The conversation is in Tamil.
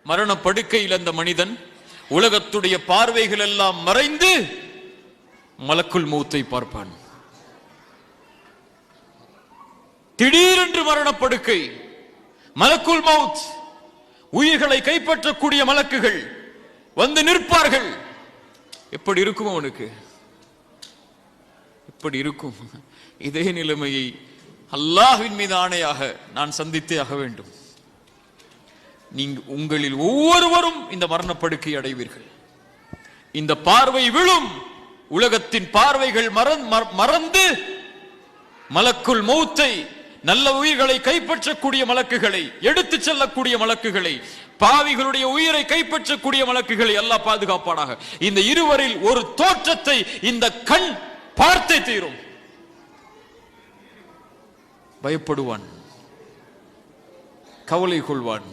மரண படுக்கையில் அந்த மனிதன் உலகத்துடைய பார்வைகள் எல்லாம் மறைந்து மலக்குல் மௌத்தை பார்ப்பான். திடீரென்று மரணப்படுக்கை, மலக்குல் மௌத், உயிர்களை கைப்பற்றக்கூடிய மலக்குகள் வந்து நிற்பார்கள். எப்படி இருக்கும் அவனுக்கு? எப்படி இருக்கும்? இதே நிலைமையை அல்லாஹ்வின் மீது ஆணையாக நான் சந்தித்தே ஆக வேண்டும். உங்களில் ஒவ்வொருவரும் இந்த மரணப்படுக்கை அடைவீர்கள். இந்த பார்வை விழும். உலகத்தின் பார்வைகள் மறந்து மலக்குல் மௌத்தை, நல்ல உயிர்களை கைப்பற்றக்கூடிய மலக்குகளை, எடுத்து செல்லக்கூடிய மலக்குகளை, பாவிகளுடைய உயிரை கைப்பற்றக்கூடிய மலக்குகளை அல்லாஹ் பாதுகாப்பானாக. இந்த இருவரில் ஒரு தோற்றத்தை இந்த கண் பார்த்தே தீரும். பயப்படுவான், கவலை கொள்வான்.